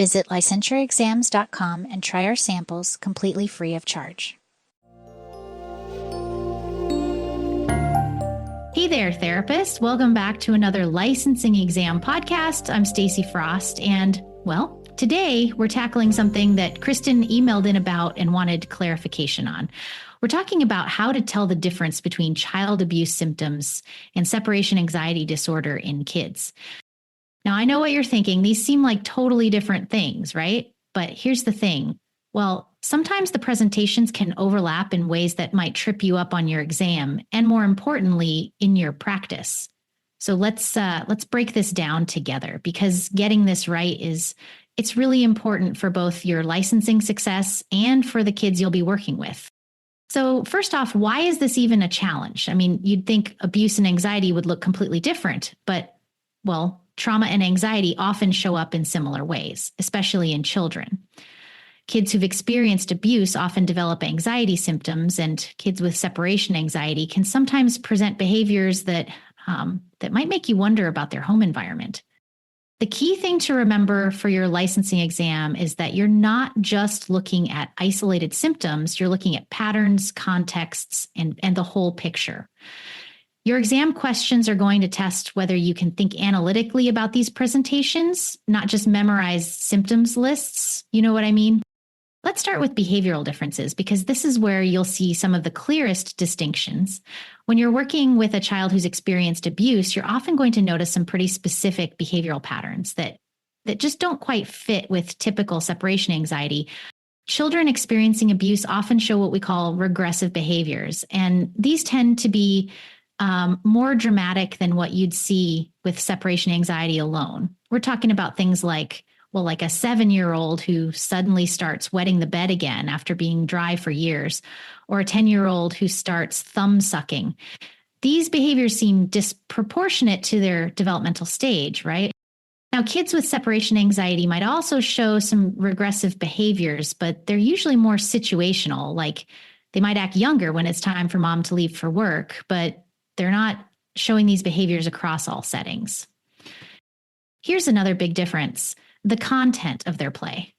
Visit licensuraexams.com and try our samples completely free of charge. Hey there, therapists. Welcome back to another licensing exam podcast. I'm Stacy Frost, and well, today we're tackling something that Kristen emailed in about and wanted clarification on. We're talking about how to tell the difference between child abuse symptoms and separation anxiety disorder in kids. Now, I know what you're thinking. These seem like totally different things, right? But here's the thing. Well, sometimes the presentations can overlap in ways that might trip you up on your exam, and more importantly, in your practice. So let's break this down together, because getting this right it's really important for both your licensing success and for the kids you'll be working with. So first off, why is this even a challenge? I mean, you'd think abuse and anxiety would look completely different, but well, trauma and anxiety often show up in similar ways, especially in children. Kids who've experienced abuse often develop anxiety symptoms, and kids with separation anxiety can sometimes present behaviors that might make you wonder about their home environment. The key thing to remember for your licensing exam is that you're not just looking at isolated symptoms, you're looking at patterns, contexts, and the whole picture. Your exam questions are going to test whether you can think analytically about these presentations, not just memorize symptoms lists. You know what I mean? Let's start with behavioral differences, because this is where you'll see some of the clearest distinctions. When you're working with a child who's experienced abuse, you're often going to notice some pretty specific behavioral patterns that just don't quite fit with typical separation anxiety. Children experiencing abuse often show what we call regressive behaviors, and these tend to be more dramatic than what you'd see with separation anxiety alone. We're talking about things like a 7-year-old who suddenly starts wetting the bed again after being dry for years, or a 10-year-old who starts thumb sucking. These behaviors seem disproportionate to their developmental stage, right? Now, kids with separation anxiety might also show some regressive behaviors, but they're usually more situational, like they might act younger when it's time for mom to leave for work, but they're not showing these behaviors across all settings. Here's another big difference: the content of their play.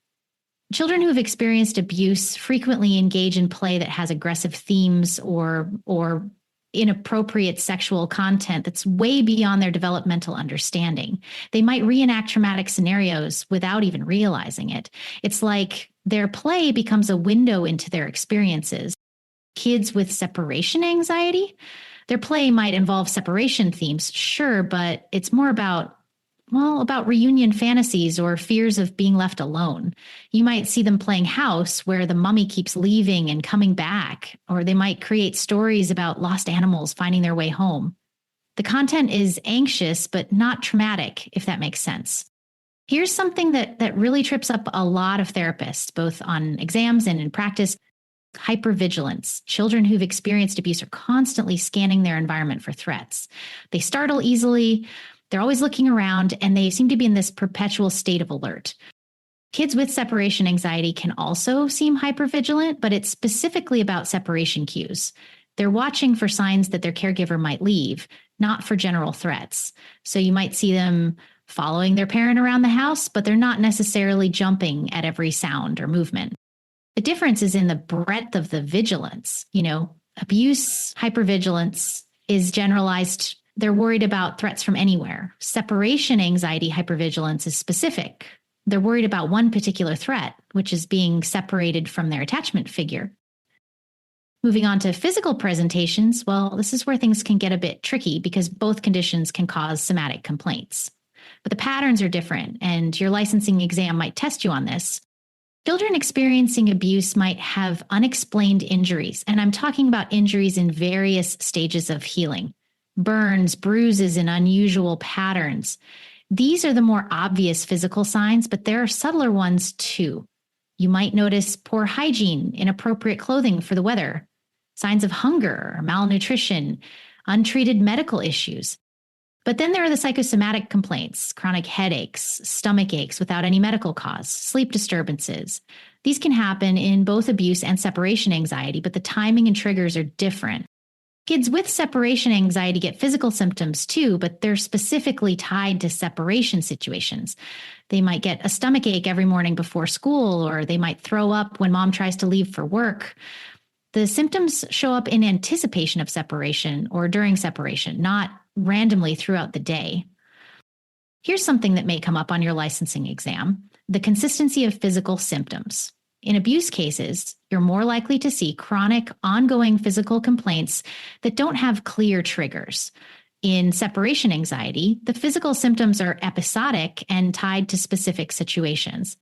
Children who have experienced abuse frequently engage in play that has aggressive themes or inappropriate sexual content that's way beyond their developmental understanding. They might reenact traumatic scenarios without even realizing it. It's like their play becomes a window into their experiences. Kids with separation anxiety, their play might involve separation themes, sure, but it's more about reunion fantasies or fears of being left alone. You might see them playing house where the mummy keeps leaving and coming back, or they might create stories about lost animals finding their way home. The content is anxious, but not traumatic, if that makes sense. Here's something that really trips up a lot of therapists, both on exams and in practice: hypervigilance. Children who've experienced abuse are constantly scanning their environment for threats. They startle easily, they're always looking around, and they seem to be in this perpetual state of alert. Kids with separation anxiety can also seem hypervigilant, but it's specifically about separation cues. They're watching for signs that their caregiver might leave, not for general threats. So you might see them following their parent around the house, but they're not necessarily jumping at every sound or movement. The difference is in the breadth of the vigilance. Abuse, hypervigilance is generalized. They're worried about threats from anywhere. Separation anxiety hypervigilance is specific. They're worried about one particular threat, which is being separated from their attachment figure. Moving on to physical presentations, well, this is where things can get a bit tricky because both conditions can cause somatic complaints. But the patterns are different, and your licensing exam might test you on this. Children experiencing abuse might have unexplained injuries, and I'm talking about injuries in various stages of healing. Burns, bruises, and unusual patterns. These are the more obvious physical signs, but there are subtler ones too. You might notice poor hygiene, inappropriate clothing for the weather, signs of hunger or malnutrition, untreated medical issues. But then there are the psychosomatic complaints: chronic headaches, stomach aches without any medical cause, sleep disturbances. These can happen in both abuse and separation anxiety, but the timing and triggers are different. Kids with separation anxiety get physical symptoms too, but they're specifically tied to separation situations. They might get a stomach ache every morning before school, or they might throw up when mom tries to leave for work. The symptoms show up in anticipation of separation or during separation, not randomly throughout the day. Here's something that may come up on your licensing exam: the consistency of physical symptoms. In abuse cases, you're more likely to see chronic, ongoing physical complaints that don't have clear triggers. In separation anxiety, the physical symptoms are episodic and tied to specific situations.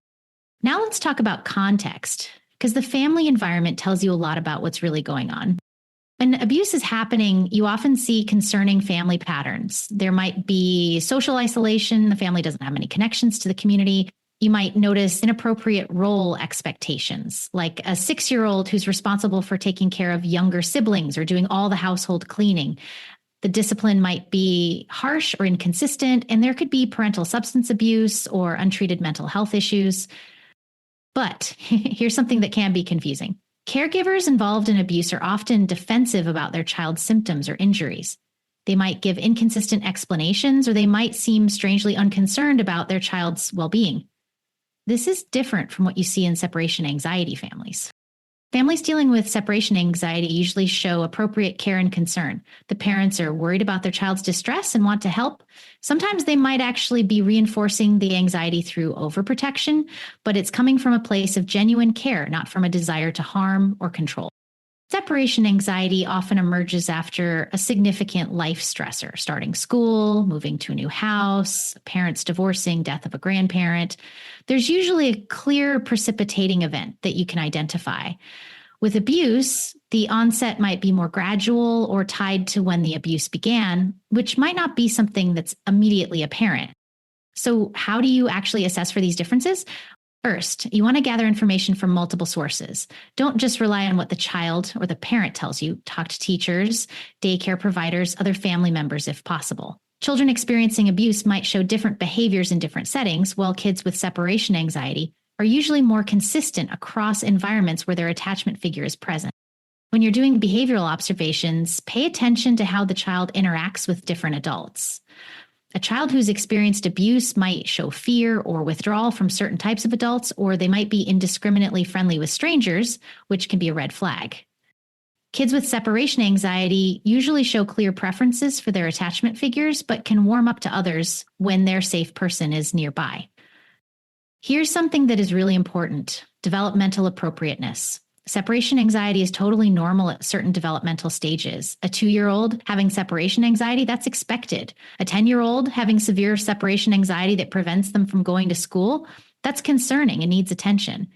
Now let's talk about context, because the family environment tells you a lot about what's really going on. When abuse is happening, you often see concerning family patterns. There might be social isolation. The family doesn't have many connections to the community. You might notice inappropriate role expectations, like a 6-year-old who's responsible for taking care of younger siblings or doing all the household cleaning. The discipline might be harsh or inconsistent, and there could be parental substance abuse or untreated mental health issues. But here's something that can be confusing. Caregivers involved in abuse are often defensive about their child's symptoms or injuries. They might give inconsistent explanations, or they might seem strangely unconcerned about their child's well-being. This is different from what you see in separation anxiety families. Families dealing with separation anxiety usually show appropriate care and concern. The parents are worried about their child's distress and want to help. Sometimes they might actually be reinforcing the anxiety through overprotection, but it's coming from a place of genuine care, not from a desire to harm or control. Separation anxiety often emerges after a significant life stressor, starting school, moving to a new house, parents divorcing, death of a grandparent. There's usually a clear precipitating event that you can identify. With abuse, the onset might be more gradual or tied to when the abuse began, which might not be something that's immediately apparent. So how do you actually assess for these differences? First, you want to gather information from multiple sources. Don't just rely on what the child or the parent tells you. Talk to teachers, daycare providers, other family members if possible. Children experiencing abuse might show different behaviors in different settings, while kids with separation anxiety are usually more consistent across environments where their attachment figure is present. When you're doing behavioral observations, pay attention to how the child interacts with different adults. A child who's experienced abuse might show fear or withdrawal from certain types of adults, or they might be indiscriminately friendly with strangers, which can be a red flag. Kids with separation anxiety usually show clear preferences for their attachment figures, but can warm up to others when their safe person is nearby. Here's something that is really important: developmental appropriateness. Separation anxiety is totally normal at certain developmental stages. A 2-year-old having separation anxiety, that's expected. A 10-year-old having severe separation anxiety that prevents them from going to school, that's concerning and needs attention.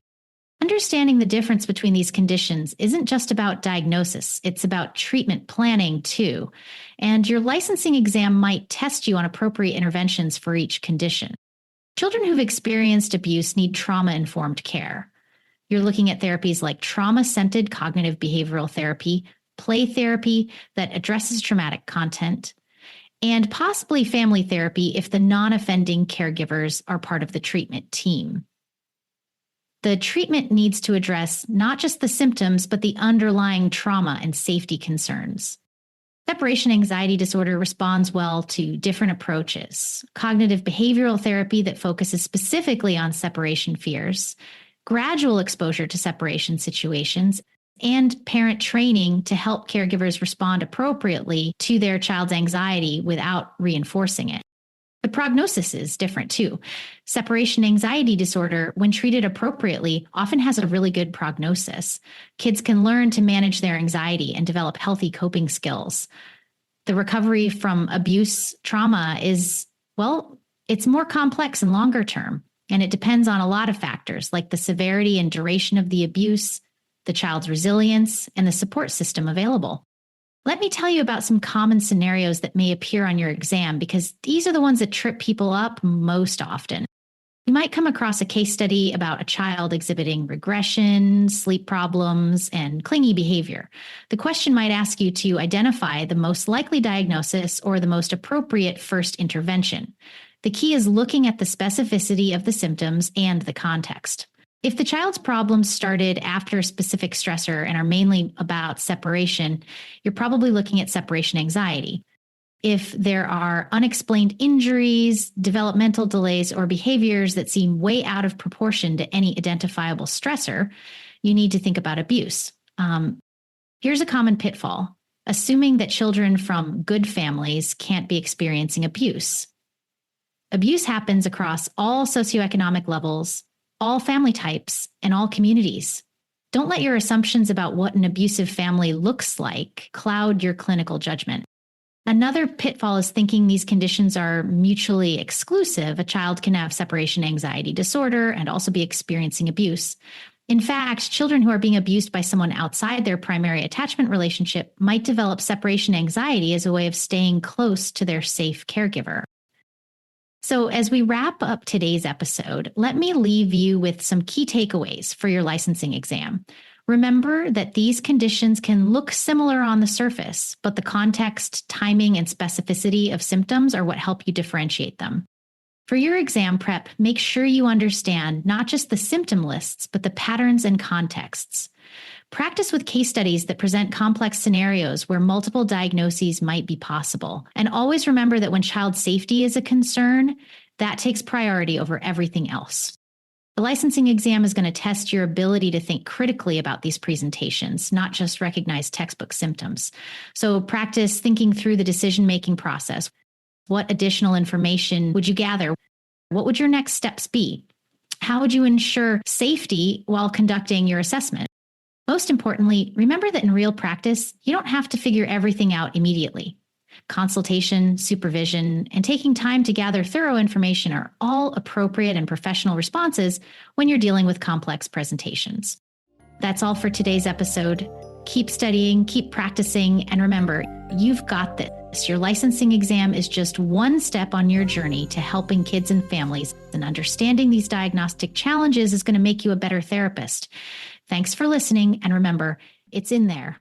Understanding the difference between these conditions isn't just about diagnosis, it's about treatment planning too. And your licensing exam might test you on appropriate interventions for each condition. Children who've experienced abuse need trauma-informed care. You're looking at therapies like trauma-centered cognitive behavioral therapy, play therapy that addresses traumatic content, and possibly family therapy if the non-offending caregivers are part of the treatment team. The treatment needs to address not just the symptoms, but the underlying trauma and safety concerns. Separation anxiety disorder responds well to different approaches: cognitive behavioral therapy that focuses specifically on separation fears, gradual exposure to separation situations, and parent training to help caregivers respond appropriately to their child's anxiety without reinforcing it. The prognosis is different too. Separation anxiety disorder, when treated appropriately, often has a really good prognosis. Kids can learn to manage their anxiety and develop healthy coping skills. The recovery from abuse trauma is, well, it's more complex and longer term. And it depends on a lot of factors like the severity and duration of the abuse, the child's resilience, and the support system available. Let me tell you about some common scenarios that may appear on your exam, because these are the ones that trip people up most often. You might come across a case study about a child exhibiting regression, sleep problems, and clingy behavior. The question might ask you to identify the most likely diagnosis or the most appropriate first intervention. The key is looking at the specificity of the symptoms and the context. If the child's problems started after a specific stressor and are mainly about separation, you're probably looking at separation anxiety. If there are unexplained injuries, developmental delays, or behaviors that seem way out of proportion to any identifiable stressor, you need to think about abuse. Here's a common pitfall: assuming that children from good families can't be experiencing abuse. Abuse happens across all socioeconomic levels, all family types, and all communities. Don't let your assumptions about what an abusive family looks like cloud your clinical judgment. Another pitfall is thinking these conditions are mutually exclusive. A child can have separation anxiety disorder and also be experiencing abuse. In fact, children who are being abused by someone outside their primary attachment relationship might develop separation anxiety as a way of staying close to their safe caregiver. So, as we wrap up today's episode, let me leave you with some key takeaways for your licensing exam. Remember that these conditions can look similar on the surface, but the context, timing, and specificity of symptoms are what help you differentiate them. For your exam prep, make sure you understand not just the symptom lists, but the patterns and contexts. Practice with case studies that present complex scenarios where multiple diagnoses might be possible. And always remember that when child safety is a concern, that takes priority over everything else. The licensing exam is going to test your ability to think critically about these presentations, not just recognize textbook symptoms. So practice thinking through the decision-making process. What additional information would you gather? What would your next steps be? How would you ensure safety while conducting your assessment? Most importantly, remember that in real practice, you don't have to figure everything out immediately. Consultation, supervision, and taking time to gather thorough information are all appropriate and professional responses when you're dealing with complex presentations. That's all for today's episode. Keep studying, keep practicing, and remember, you've got this. Your licensing exam is just one step on your journey to helping kids and families, and understanding these diagnostic challenges is going to make you a better therapist. Thanks for listening, and remember, it's in there.